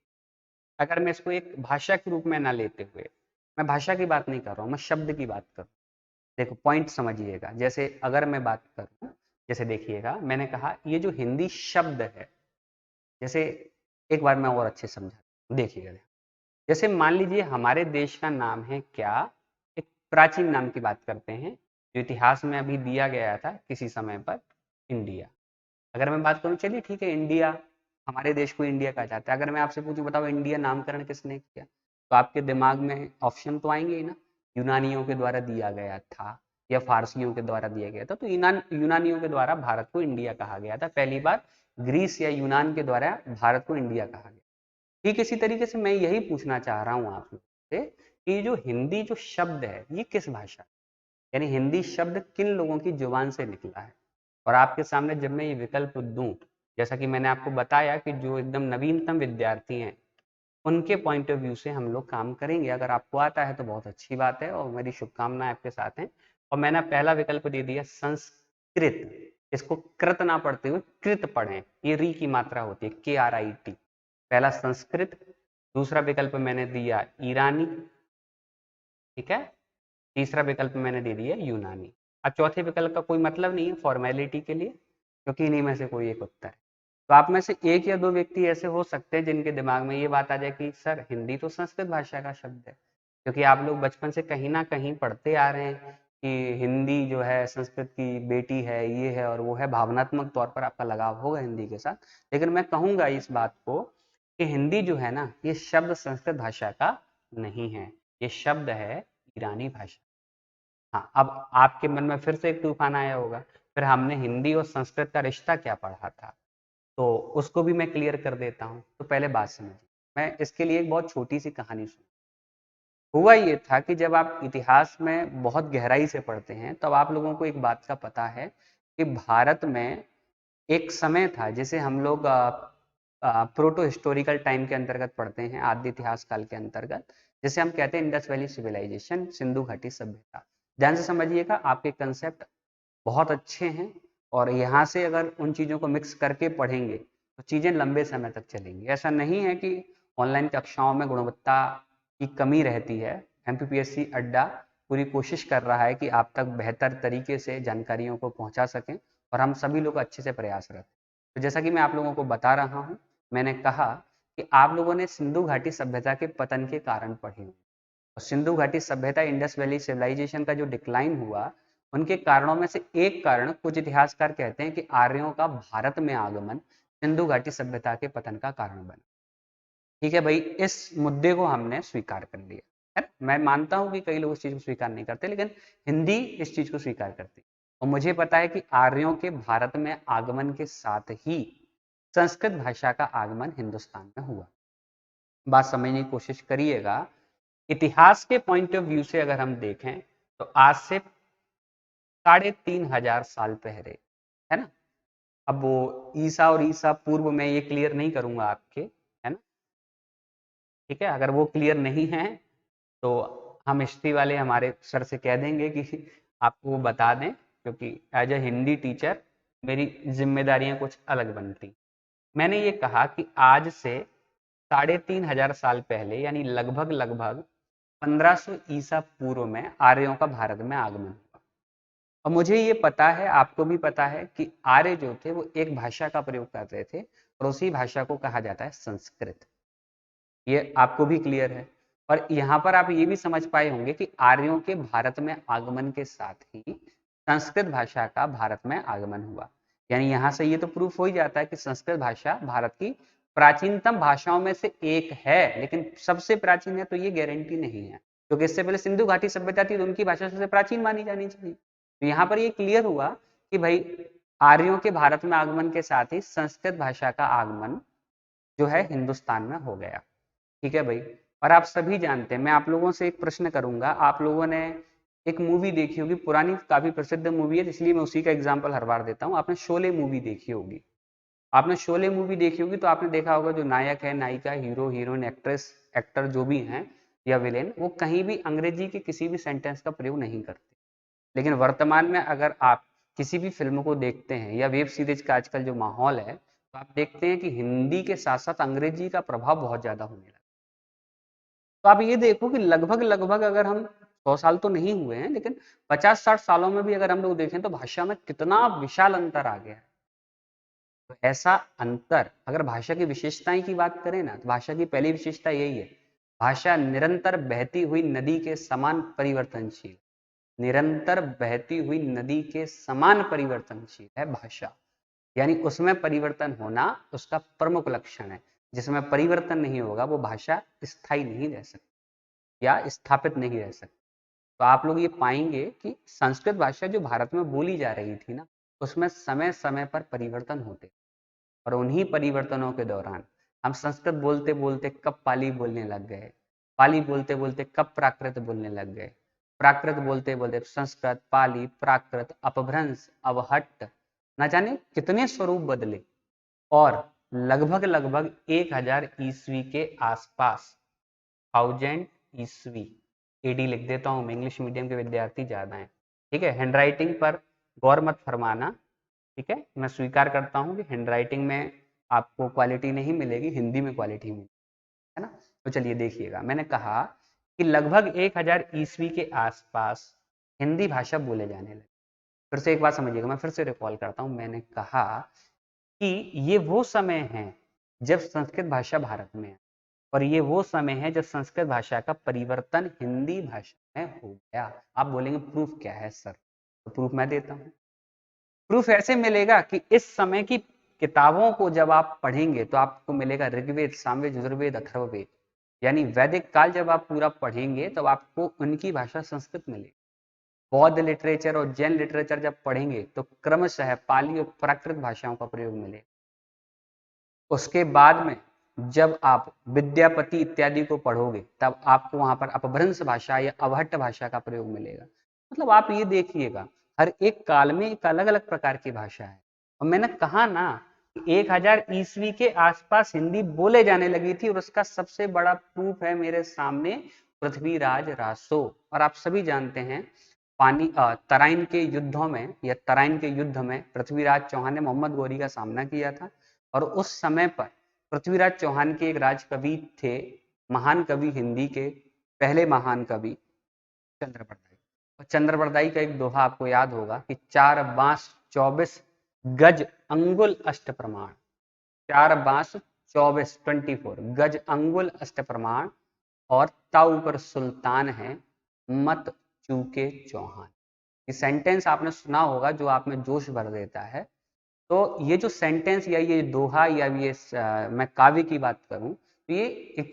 अगर मैं इसको एक भाषा के रूप में ना लेते हुए, मैं भाषा की बात नहीं कर रहा हूँ, मैं शब्द की बात कर रहा हूँ। देखो पॉइंट समझिएगा। जैसे अगर मैं बात करूँ, जैसे देखिएगा मैंने कहा ये जो हिंदी शब्द है, जैसे एक बार मैं और अच्छे समझा, देखिएगा। जैसे मान लीजिए हमारे देश का नाम है क्या, एक प्राचीन नाम की बात करते हैं जो इतिहास में अभी दिया गया था किसी समय पर, इंडिया। अगर मैं बात करूं, चलिए ठीक है, इंडिया, हमारे देश को इंडिया कहा जाता है। अगर मैं आपसे पूछूं बताओ इंडिया नामकरण किसने किया, तो आपके दिमाग में ऑप्शन तो आएंगे ही ना। यूनानियों के द्वारा दिया गया था या फारसियों के द्वारा दिया गया था। तो यूनानियों के द्वारा भारत को इंडिया कहा गया था पहली बार। ग्रीस या यूनान के द्वारा भारत को इंडिया कहा गया। ठीक इसी तरीके से मैं यही पूछना चाह रहा हूँ आप लोगों से कि जो हिंदी जो शब्द है ये किस भाषा, यानी हिंदी शब्द किन लोगों की जुबान से निकला है। और आपके सामने जब मैं ये विकल्प दूं, जैसा कि मैंने आपको बताया कि जो एकदम नवीनतम विद्यार्थी हैं उनके पॉइंट ऑफ व्यू से हम लोग काम करेंगे। अगर आपको आता है तो बहुत अच्छी बात है और मेरी शुभकामनाएं आपके साथ हैं। और मैंने पहला विकल्प दे दिया संस्कृत, इसको कृत ना पढ़ते हुए कृत पढ़ें, ये री की मात्रा होती है, KRIT। पहला संस्कृत, दूसरा विकल्प मैंने दिया ईरानी, ठीक है, तीसरा विकल्प मैंने दे दिया यूनानी। अब चौथे विकल्प का कोई मतलब नहीं है फॉर्मेलिटी के लिए, क्योंकि इन्हीं में से कोई एक उत्तर है। तो आप में से एक या दो व्यक्ति ऐसे हो सकते हैं जिनके दिमाग में ये बात आ जाए कि सर हिंदी तो संस्कृत भाषा का शब्द है, क्योंकि आप लोग बचपन से कहीं ना कहीं पढ़ते आ रहे हैं कि हिंदी जो है संस्कृत की बेटी है, ये है और वो है, भावनात्मक तौर पर आपका लगाव होगा हिंदी के साथ। लेकिन मैं कहूंगा इस बात को कि हिंदी जो है ना, ये शब्द संस्कृत भाषा का नहीं है, ये शब्द है ईरानी भाषा। हाँ, अब आपके मन में फिर से एक तूफान आया होगा, फिर हमने हिंदी और संस्कृत का रिश्ता क्या पढ़ा था, तो उसको भी मैं क्लियर कर देता हूँ। तो पहले बात समझिए, मैं इसके लिए एक बहुत छोटी सी कहानी सुन। हुआ ये था कि जब आप इतिहास में बहुत गहराई से पढ़ते हैं तब आप लोगों को एक बात का पता है कि भारत में एक समय था जिसे हम लोग प्रोटो हिस्टोरिकल टाइम के अंतर्गत पढ़ते हैं, आद्य इतिहास काल के अंतर्गत, जिसे हम कहते हैं इंडस वैली सिविलाइजेशन, सिंधु घाटी सभ्यता। ध्यान से समझिएगा, आपके कंसेप्ट बहुत अच्छे हैं और यहाँ से अगर उन चीज़ों को मिक्स करके पढ़ेंगे तो चीज़ें लंबे समय तक चलेंगी। ऐसा नहीं है कि ऑनलाइन कक्षाओं में गुणवत्ता की कमी रहती है। MPPSC अड्डा पूरी कोशिश कर रहा है कि आप तक बेहतर तरीके से जानकारियों को पहुंचा सकें और हम सभी लोग अच्छे से प्रयासरत हैं। तो जैसा कि मैं आप लोगों को बता रहा हूं, मैंने कहा कि आप लोगों ने सिंधु घाटी सभ्यता के पतन के कारण पढ़े, और सिंधु घाटी सभ्यता, इंडस वैली सिविलाइजेशन का जो डिक्लाइन हुआ, उनके कारणों में से एक कारण कुछ इतिहासकार कहते हैं कि आर्यों का भारत में आगमन सिंधु घाटी सभ्यता के पतन का कारण बना। ठीक है भाई, इस मुद्दे को हमने स्वीकार कर लिया है ना। मैं मानता हूं कि कई लोग इस चीज को स्वीकार नहीं करते, लेकिन हिंदी इस चीज को स्वीकार करती है। और मुझे पता है कि आर्यों के भारत में आगमन के साथ ही संस्कृत भाषा का आगमन हिंदुस्तान में हुआ। बात समझने की कोशिश करिएगा। इतिहास के पॉइंट ऑफ व्यू से अगर हम देखें तो आज से 3,500 साल पहले, है ना। अब वो ईसा और ईसा पूर्व में ये क्लियर नहीं करूंगा आपके, है ना। ठीक है, अगर वो क्लियर नहीं है तो हम हिस्ट्री वाले हमारे सर से कह देंगे कि आपको वो बता दें, क्योंकि एज ए हिंदी टीचर मेरी जिम्मेदारियां कुछ अलग बनती। मैंने ये कहा कि आज से 3,500 साल पहले, यानी लगभग लगभग 1500 ईसा पूर्व में आर्यों का भारत में आगमन हुआ। और मुझे ये पता है, आपको भी पता है कि आर्य जो थे वो एक भाषा का प्रयोग करते थे और उसी भाषा को कहा जाता है संस्कृत। ये आपको भी क्लियर है। और यहाँ पर आप ये भी समझ पाए होंगे कि आर्यों के भारत में आगमन के साथ ही संस्कृत भाषा का भारत में आगमन हुआ। यानी यहाँ से ये तो प्रूफ हो ही जाता है कि संस्कृत भाषा भारत की प्राचीनतम भाषाओं में से एक है, लेकिन सबसे प्राचीन है तो ये गारंटी नहीं है, क्योंकि इससे पहले सिंधु घाटी सभ्यता थी तो उनकी भाषा सबसे प्राचीन मानी जानी चाहिए। तो यहाँ पर ये क्लियर हुआ कि भाई आर्यों के भारत में आगमन के साथ ही संस्कृत भाषा का आगमन जो है हिंदुस्तान में हो गया। ठीक है भाई। और आप सभी जानते हैं, मैं आप लोगों से एक प्रश्न करूंगा। आप लोगों ने एक मूवी देखी होगी, पुरानी काफी प्रसिद्ध मूवी है, इसलिए मैं उसी का एग्जांपल हर बार देता हूँ। आपने शोले मूवी देखी होगी। आपने शोले मूवी देखी होगी तो आपने देखा होगा जो नायक है, नायिका, हीरो हीरोइन, एक्ट्रेस एक्टर जो भी हैं या विलेन, वो कहीं भी अंग्रेजी के किसी भी सेंटेंस का प्रयोग नहीं करते। लेकिन वर्तमान में अगर आप किसी भी फिल्म को देखते हैं या वेब सीरीज का आजकल जो माहौल है, तो आप देखते हैं कि हिंदी के साथ साथ अंग्रेजी का प्रभाव बहुत ज्यादा होने लगा। तो आप ये देखो कि लगभग लगभग अगर हम 100 साल तो नहीं हुए हैं, लेकिन 50-60 सालों में भी अगर हम लोग देखें तो भाषा में कितना विशाल अंतर आ गया है। तो ऐसा अंतर, अगर भाषा की विशेषताएं की बात करें ना, तो भाषा की पहली विशेषता यही है, भाषा निरंतर बहती हुई नदी के समान परिवर्तनशील। निरंतर बहती हुई नदी के समान परिवर्तनशील है भाषा। यानी उसमें परिवर्तन होना उसका प्रमुख लक्षण है। जिसमें परिवर्तन नहीं होगा वो भाषा स्थायी नहीं रह सकती या स्थापित नहीं रह सकती। तो आप लोग ये पाएंगे कि संस्कृत भाषा जो भारत में बोली जा रही थी ना, उसमें समय समय पर परिवर्तन होते, और उन्हीं परिवर्तनों के दौरान हम संस्कृत बोलते बोलते कब पाली बोलने लग गए, पाली बोलते बोलते कब प्राकृत बोलने लग गए, प्राकृत बोलते बोलते संस्कृत, पाली, प्राकृत, अपभ्रंश, अवहट्ट, न जाने कितने स्वरूप बदले। और लगभग लगभग 1000 ईस्वी के आसपास, 1000 ईस्वी, एडी लिख देता हूँ, इंग्लिश मीडियम के विद्यार्थी ज्यादा हैं। ठीक है, हैंडराइटिंग पर गौर मत फरमाना। ठीक है, मैं स्वीकार करता हूँ कि हैंडराइटिंग में आपको क्वालिटी नहीं मिलेगी, हिंदी में क्वालिटी मिलेगी, है ना। तो चलिए देखिएगा, मैंने कहा कि लगभग 1000 ईस्वी के आसपास हिंदी भाषा बोले जाने लगी। फिर से एक बात समझिएगा, मैं फिर से रिकॉल करता हूँ। मैंने कहा कि ये वो समय है जब संस्कृत भाषा भारत में है, और ये वो समय है जब संस्कृत भाषा का परिवर्तन हिंदी भाषा में हो गया। आप बोलेंगे प्रूफ क्या है सर, तो प्रूफ मैं देता हूँ। प्रूफ ऐसे मिलेगा कि इस समय की किताबों को जब आप पढ़ेंगे तो आपको मिलेगा ऋग्वेद, सामवेद, यजुर्वेद, अथर्ववेद, यानी वैदिक काल जब आप पूरा पढ़ेंगे तब आपको उनकी भाषा संस्कृत मिलेगी। बौद्ध लिटरेचर और जैन लिटरेचर जब पढ़ेंगे तो क्रमशः पाली और प्राकृत भाषाओं का प्रयोग मिलेगा। उसके बाद में जब आप विद्यापति इत्यादि को पढ़ोगे तब आपको वहां पर अपभ्रंश भाषा या अवहट्ट भाषा का प्रयोग मिलेगा। मतलब आप ये देखिएगा, हर एक काल में एक अलग अलग प्रकार की भाषा है। और मैंने कहा ना कि 1000 ईस्वी के आसपास हिंदी बोले जाने लगी थी, और उसका सबसे बड़ा प्रूफ है मेरे सामने पृथ्वीराज रासो। और आप सभी जानते हैं तराइन के युद्धों में या तराइन के युद्ध में पृथ्वीराज चौहान ने मोहम्मद गौरी का सामना किया था। और उस समय पर पृथ्वीराज चौहान के एक राज कवि थे, महान कवि, हिंदी के पहले महान कवि, चंद्रबरदाई। और चंद्रबरदाई का एक दोहा आपको याद होगा कि 4 बांस 24 गज अंगुल अष्ट प्रमाण। 4 बांस 24 गज अंगुल अष्ट प्रमाण, और ता ऊपर सुल्तान है, मत चूके चौहान। ये सेंटेंस आपने सुना होगा जो आप में जोश भर देता है। तो ये जो सेंटेंस या ये दोहा या ये मैं काव्य की बात करूं तो ये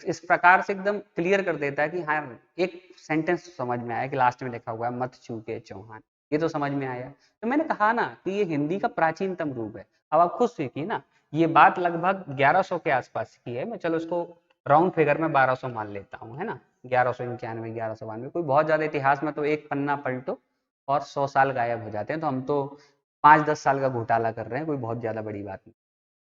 इस प्रकार से एकदम क्लियर कर देता है कि हाँ, एक सेंटेंस समझ में आया कि लास्ट में लिखा हुआ है मत चूके चौहान, ये तो समझ में आया। तो मैंने कहा ना कि ये हिंदी का प्राचीनतम रूप है। अब आप खुद सीखिए ना, ये बात लगभग 1100 के आसपास की है। मैं चलो इसको राउंड फिगर में 1200 मान लेता हूँ, है ना, 1191 1192। कोई बहुत ज्यादा इतिहास में तो एक पन्ना पलटो और 100 साल गायब हो जाते हैं, तो हम तो 5-10 साल का घोटाला कर रहे हैं, कोई बहुत ज्यादा बड़ी बात नहीं।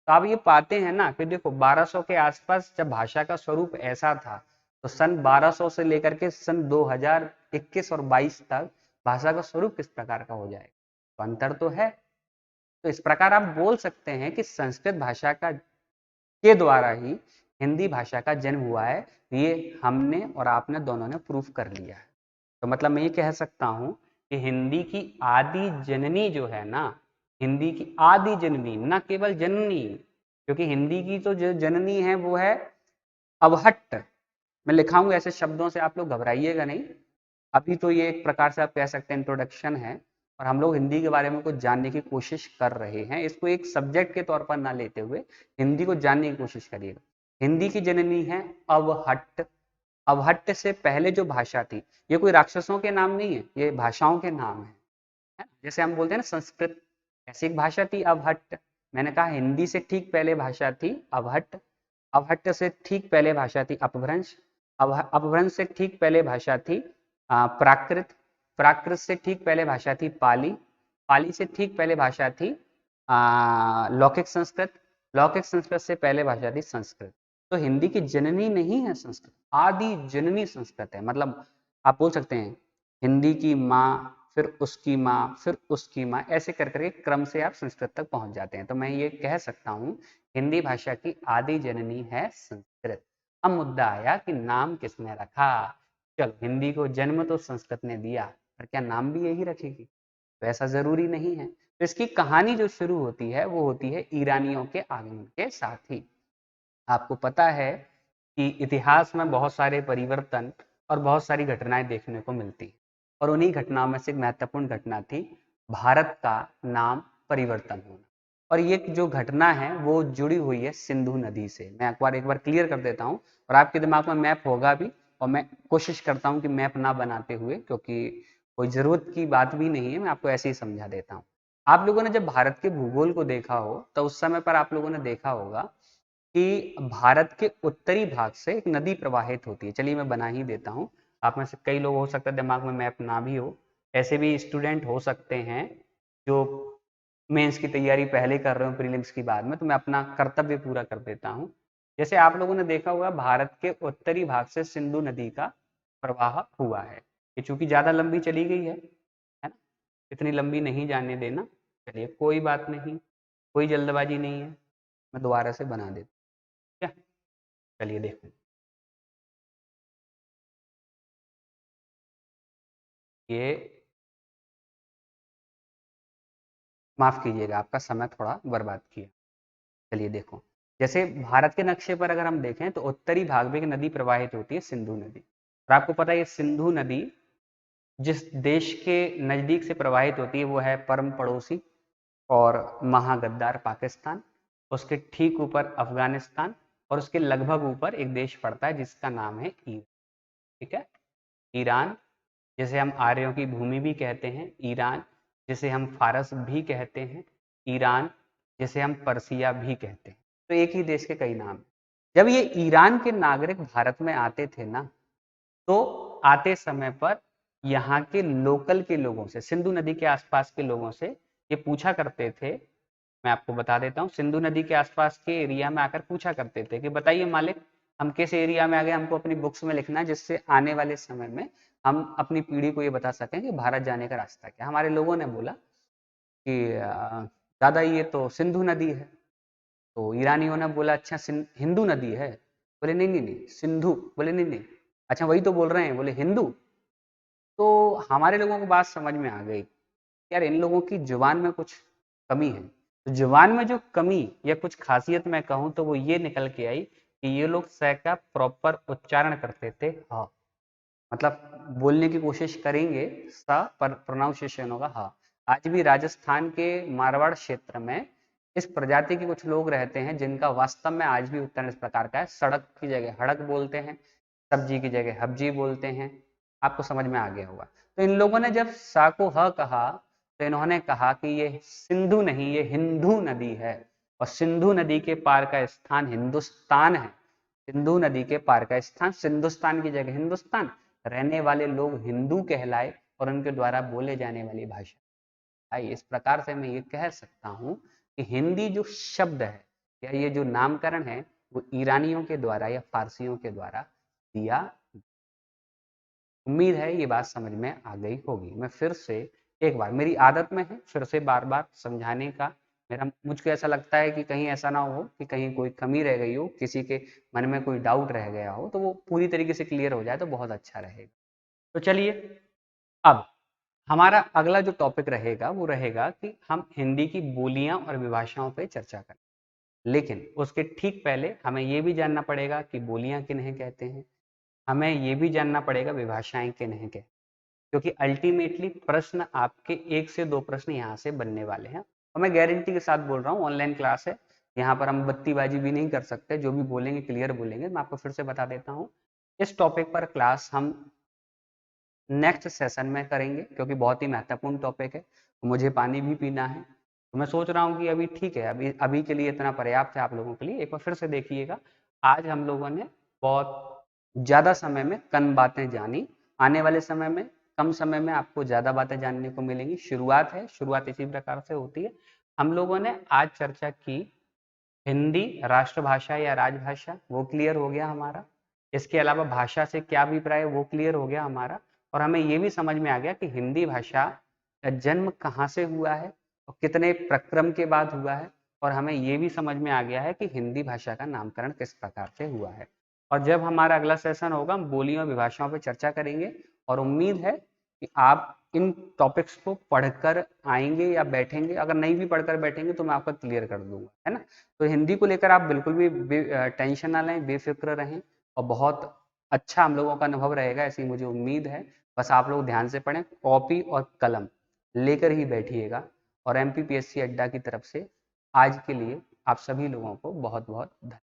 तो आप ये पाते हैं ना कि देखो 1200 के आसपास जब भाषा का स्वरूप ऐसा था, तो सन 1200 से लेकर के सन 2021 और 22 तक भाषा का स्वरूप किस प्रकार का हो जाएगा, तो अंतर तो है। तो इस प्रकार आप बोल सकते हैं कि संस्कृत भाषा का के द्वारा ही हिंदी भाषा का जन्म हुआ है। ये हमने और आपने दोनों ने प्रूफ कर लिया है। तो मतलब मैं ये कह सकता हूँ कि हिंदी की आदि जननी जो है ना, हिंदी की आदि जननी, न केवल जननी, क्योंकि हिंदी की तो जो जननी है वो है अवहट्ट। मैं लिखाऊंगा ऐसे शब्दों से, आप लोग घबराइएगा नहीं। अभी तो ये एक प्रकार से आप कह सकते हैं इंट्रोडक्शन है, और हम लोग हिंदी के बारे में कुछ जानने की कोशिश कर रहे हैं। इसको एक सब्जेक्ट के तौर पर ना लेते हुए हिंदी को जानने की कोशिश करिएगा। हिंदी की जननी है अवहट्ट। अवहट्ट से पहले जो भाषा थी, ये कोई राक्षसों के नाम नहीं है, ये भाषाओं के नाम है। जैसे हम बोलते हैं ना संस्कृत, ऐसी एक भाषा थी अवहट्ट। मैंने कहा हिंदी से ठीक पहले भाषा थी अवहट्ट। अवहट्ट से ठीक पहले भाषा थी अपभ्रंश। अपभ्रंश से ठीक पहले भाषा थी प्राकृत। प्राकृत से ठीक पहले भाषा थी पाली। पाली से ठीक पहले भाषा थी लौकिक संस्कृत। लौकिक संस्कृत से पहले भाषा थी संस्कृत। तो हिंदी की जननी नहीं है संस्कृत, आदि जननी संस्कृत है। मतलब आप बोल सकते हैं हिंदी की माँ, फिर उसकी माँ, फिर उसकी माँ, ऐसे कर करके क्रम से आप संस्कृत तक पहुंच जाते हैं। तो मैं ये कह सकता हूँ हिंदी भाषा की आदि जननी है संस्कृत। अब मुद्दा आया कि नाम किसने रखा। चलो, हिंदी को जन्म तो संस्कृत ने दिया, पर क्या नाम भी यही रखेगी? तो ऐसा जरूरी नहीं है। तो इसकी कहानी जो शुरू होती है वो होती है ईरानियों के आगमन के साथ ही। आपको पता है कि इतिहास में बहुत सारे परिवर्तन और बहुत सारी घटनाएं देखने को मिलती हैं, और उन्हीं घटनाओं में से एक महत्वपूर्ण घटना थी भारत का नाम परिवर्तन होना। और ये जो घटना है वो जुड़ी हुई है सिंधु नदी से। मैं एक बार क्लियर कर देता हूँ, और आपके दिमाग में मैप होगा भी, और मैं कोशिश करता हूँ कि मैप ना बनाते हुए, क्योंकि कोई जरूरत की बात भी नहीं है, मैं आपको ऐसे ही समझा देता हूँ। आप लोगों ने जब भारत के भूगोल को देखा हो तो उस समय पर आप लोगों ने देखा होगा कि भारत के उत्तरी भाग से एक नदी प्रवाहित होती है। चलिए मैं बना ही देता हूँ। आप में से कई लोग हो सकता है दिमाग में मैप ना भी हो, ऐसे भी स्टूडेंट हो सकते हैं जो मेंस की तैयारी पहले कर रहे हो प्रीलिम्स की बाद में। तो मैं अपना कर्तव्य पूरा कर देता हूँ। जैसे आप लोगों ने देखा होगा भारत के उत्तरी भाग से सिंधु नदी का प्रवाह हुआ है। ये चूंकि ज्यादा लंबी चली गई है ना, इतनी लंबी नहीं जाने देना। चलिए कोई बात नहीं, कोई जल्दबाजी नहीं है, मैं दोबारा से बना देता हूँ। क्या, चलिए देखो, ये माफ कीजिएगा, आपका समय थोड़ा बर्बाद किया। चलिए देखो, जैसे भारत के नक्शे पर अगर हम देखें तो उत्तरी भाग में एक नदी प्रवाहित होती है, सिंधु नदी। और आपको पता है ये सिंधु नदी जिस देश के नजदीक से प्रवाहित होती है वो है परम पड़ोसी और महागद्दार पाकिस्तान। उसके ठीक ऊपर अफगानिस्तान, और उसके लगभग ऊपर एक देश पड़ता है जिसका नाम है ईरान। ठीक है, ईरान, जिसे हम आर्यों की भूमि भी कहते हैं, ईरान जिसे हम फारस भी कहते हैं, ईरान जिसे हम पर्सिया भी कहते हैं। तो एक ही देश के कई नाम हैं। जब ये ईरान के नागरिक भारत में आते थे ना, तो आते समय पर यहाँ के लोकल के लोगों से, सिंधु नदी के आसपास के लोगों से ये पूछा करते थे। मैं आपको बता देता हूँ, सिंधु नदी के आसपास के एरिया में आकर पूछा करते थे कि बताइए मालिक, हम किस एरिया में आ गए, हमको अपनी बुक्स में लिखना है, जिससे आने वाले समय में हम अपनी पीढ़ी को ये बता सकें कि भारत जाने का रास्ता क्या। हमारे लोगों ने बोला कि दादा ये तो सिंधु नदी है। तो ईरानियों ने बोला अच्छा हिंदू नदी है। बोले नहीं नहीं नहीं सिंधु। बोले नहीं नहीं, अच्छा वही तो बोल रहे हैं। बोले हिंदू। तो हमारे लोगों को बात समझ में आ गई, यार इन लोगों की जुबान में कुछ कमी है। तो जुबान में जो कमी या कुछ खासियत मैं कहूँ तो वो ये निकल के आई कि ये लोग स का प्रॉपर उच्चारण करते थे ह, मतलब बोलने की कोशिश करेंगे स पर प्रोनाउंसिएशन होगा ह। आज भी राजस्थान के मारवाड़ क्षेत्र में इस प्रजाति के कुछ लोग रहते हैं जिनका वास्तव में आज भी उच्चारण इस प्रकार का है। सड़क की जगह हड़क बोलते हैं, सब्जी की जगह हब्जी बोलते हैं। आपको समझ में आ गया होगा। तो इन लोगों ने जब सा को ह कहा तो इन्होंने कहा कि ये सिंधु नहीं, ये हिंदू नदी है और सिंधु नदी के पार का स्थान हिंदुस्तान है। सिंधु नदी के पार का स्थान, सिंधुस्तान की जगह हिंदुस्तान, रहने वाले लोग हिंदू कहलाए और उनके द्वारा बोले जाने वाली भाषा। इस प्रकार से मैं ये कह सकता हूँ कि हिंदी जो शब्द है या ये जो नामकरण है वो ईरानियों के द्वारा या फारसियों के द्वारा दिया। उम्मीद है ये बात समझ में आ गई होगी। मैं फिर से एक बार, मेरी आदत में है फिर से बार बार समझाने का। मुझको ऐसा लगता है कि कहीं ऐसा ना हो कि कहीं कोई कमी रह गई हो, किसी के मन में कोई डाउट रह गया हो, तो वो पूरी तरीके से क्लियर हो जाए तो बहुत अच्छा रहेगा। तो चलिए, अब हमारा अगला जो टॉपिक रहेगा वो रहेगा कि हम हिंदी की बोलियां और विभाषाओं पे चर्चा करें। लेकिन उसके ठीक पहले हमें ये भी जानना पड़ेगा कि बोलियां किन्हें कहते हैं, हमें ये भी जानना पड़ेगा विभाषाएं किन्हें कहते हैं, क्योंकि अल्टीमेटली प्रश्न आपके 1 से 2 प्रश्न यहाँ से बनने वाले हैं और मैं गारंटी के साथ बोल रहा हूँ, ऑनलाइन क्लास है, यहाँ पर हम बत्तीबाजी भी नहीं कर सकते, जो भी बोलेंगे क्लियर बोलेंगे। मैं आपको फिर से बता देता हूँ, इस टॉपिक पर क्लास हम नेक्स्ट सेशन में करेंगे क्योंकि बहुत ही महत्वपूर्ण टॉपिक है। मुझे पानी भी पीना है, तो मैं सोच रहा हूँ कि अभी ठीक है, अभी अभी के लिए इतना पर्याप्त है आप लोगों के लिए। एक बार फिर से देखिएगा, आज हम लोगों ने बहुत ज़्यादा समय में कम बातें जानी, आने वाले समय में कम समय में आपको ज़्यादा बातें जानने को मिलेंगी। शुरुआत है, शुरुआत इसी प्रकार से होती है। हम लोगों ने आज चर्चा की हिंदी राष्ट्रभाषा या राजभाषा, वो क्लियर हो गया हमारा। इसके अलावा भाषा से क्या अभिप्राय है वो क्लियर हो गया हमारा। और हमें ये भी समझ में आ गया कि हिंदी भाषा का जन्म कहाँ से हुआ है और कितने प्रक्रम के बाद हुआ है। और हमें ये भी समझ में आ गया है कि हिंदी भाषा का नामकरण किस प्रकार से हुआ है। और जब हमारा अगला सेशन होगा हम बोलियों और विभाषाओं पर चर्चा करेंगे और उम्मीद है कि आप इन टॉपिक्स को पढ़कर आएंगे या बैठेंगे। अगर नहीं भी पढ़कर बैठेंगे तो मैं आपका क्लियर कर दूंगा, है ना। तो हिंदी को लेकर आप बिल्कुल भी टेंशन ना लें, बेफिक्र रहें और बहुत अच्छा हम लोगों का अनुभव रहेगा, ऐसी मुझे उम्मीद है। बस आप लोग ध्यान से पढ़ें, कॉपी और कलम लेकर ही बैठिएगा। और एमपीपीएससी अड्डा की तरफ से आज के लिए आप सभी लोगों को बहुत बहुत धन्यवाद।